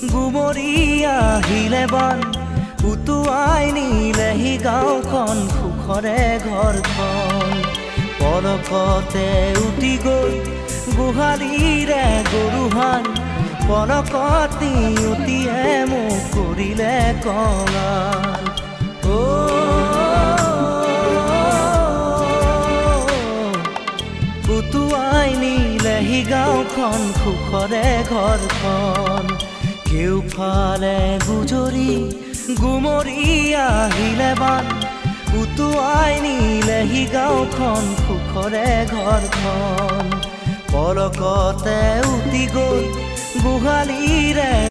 গুমৰি আহিলে বান উটুৱাই নিলেহি গাঁওখন সুখৰে ঘৰখন পলকতে উটি গৈ গোহালিৰে গৰুহাল পলকত উটিয়ে মোক কৰিলে কঙাল উটুৱাই নিলেহি গাঁওখন সুখৰে ঘৰখন কেউফালে গুজৰি গুমৰি আহিলে বান উটুৱাই নিলেহি গাঁওখন সুখৰে ঘৰখন পলকতে উটি গৈ গোহালিৰে